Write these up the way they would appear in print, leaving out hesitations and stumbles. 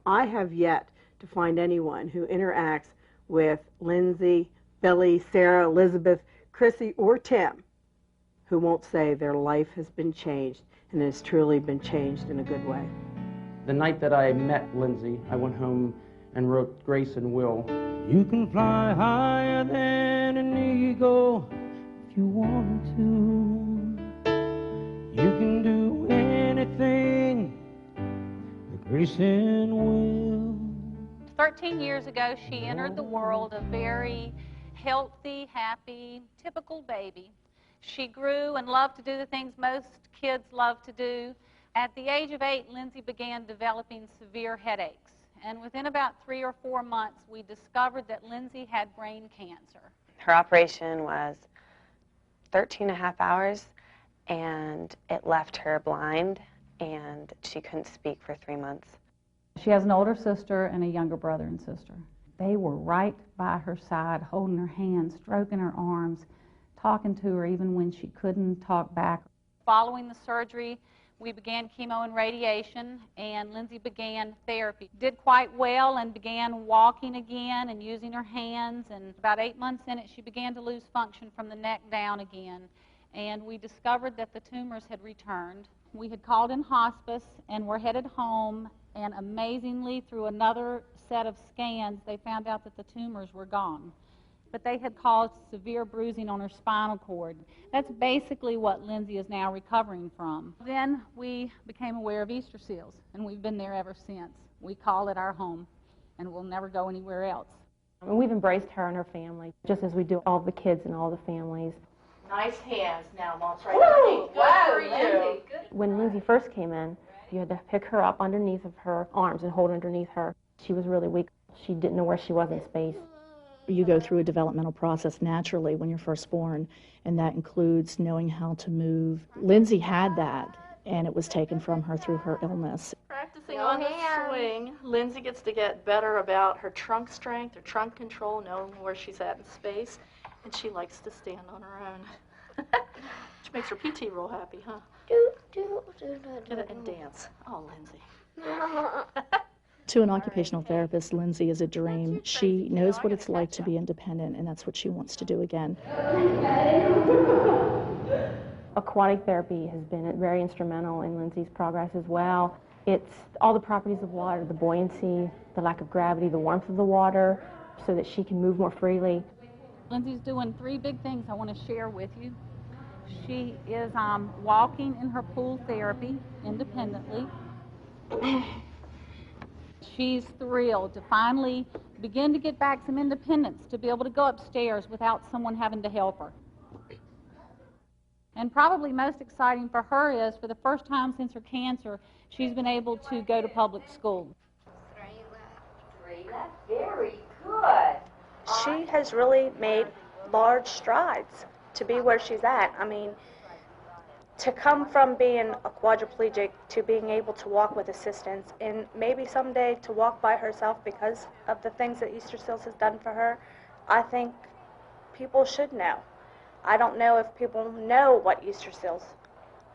I have yet to find anyone who interacts with Lindsey, Billy, Sarah, Elizabeth, Chrissy, or Tim who won't say their life has been changed and has truly been changed in a good way. The night that I met Lindsey, I went home and wrote Grace and Will. You can fly higher than an eagle if you want to. You can do anything with Grace and Will. 13 years ago, she entered the world a very healthy, happy, typical baby. She grew and loved to do the things most kids love to do. At the age of 8, Lindsey began developing severe headaches. And within about 3 or 4 months, we discovered that Lindsey had brain cancer. Her operation was 13 and a half hours, and it left her blind, and she couldn't speak for 3 months. She has an older sister and a younger brother and sister. They were right by her side, holding her hand, stroking her arms, talking to her even when she couldn't talk back. Following the surgery, we began chemo and radiation, and Lindsey began therapy. Did quite well and began walking again and using her hands, and about 8 months in it, she began to lose function from the neck down again. And we discovered that the tumors had returned. We had called in hospice and were headed home, and amazingly, through another set of scans, they found out that the tumors were gone. But they had caused severe bruising on her spinal cord. That's basically what Lindsey is now recovering from. Then we became aware of Easter seals, and we've been there ever since. We call it our home, and we'll never go anywhere else. And we've embraced her and her family, just as we do all the kids and all the families. Nice hands now, Mom's right underneath. Good for you. When Lindsey first came in, you had to pick her up underneath of her arms and hold underneath her. She was really weak. She didn't know where she was in space. You go through a developmental process naturally when you're first born, and that includes knowing how to move. Lindsey had that, and it was taken from her through her illness. Practicing on the swing, Lindsey gets to get better about her trunk strength, her trunk control, knowing where she's at in space, and she likes to stand on her own. Which makes her PT real happy, huh? Get it and dance. Oh, Lindsey. To an occupational therapist, Lindsey is a dream. She knows what it's like to be independent, and that's what she wants to do again. Aquatic therapy has been very instrumental in Lindsey's progress as well. It's all the properties of water, the buoyancy, the lack of gravity, the warmth of the water, so that she can move more freely. Lindsey's doing 3 big things I want to share with you. She is walking in her pool therapy independently. She's thrilled to finally begin to get back some independence, to be able to go upstairs without someone having to help her. And probably most exciting for her is, for the first time since her cancer, she's been able to go to public school. 3 left. Very good. She has really made large strides to be where she's at. I mean, to come from being a quadriplegic to being able to walk with assistance, and maybe someday to walk by herself because of the things that Easter Seals has done for her, I think people should know. I don't know if people know what Easter Seals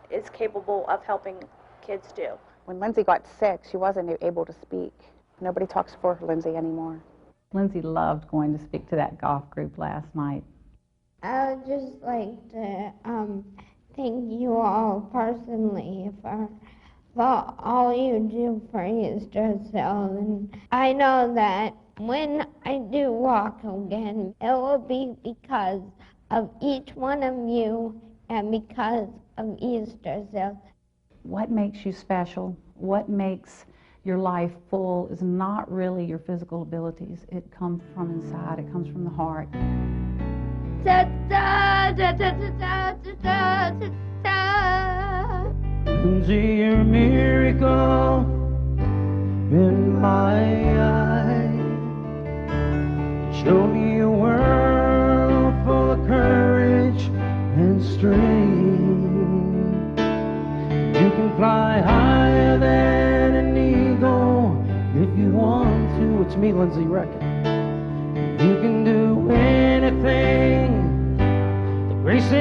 is capable of helping kids do. When Lindsey got sick, she wasn't able to speak. Nobody talks for Lindsey anymore. Lindsey loved going to speak to that golf group last night. I would just like to thank you all personally for all you do for Easter Seals. And I know that when I do walk again, it will be because of each one of you and because of Easter Seals. What makes you special, what makes your life full, is not really your physical abilities. It comes from inside, it comes from the heart. Lindsey, you're a miracle in my eyes. You show me a world full of courage and strength. You can fly higher than an eagle if you want to. It's me, Lindsey Reckon. You can do anything. The grace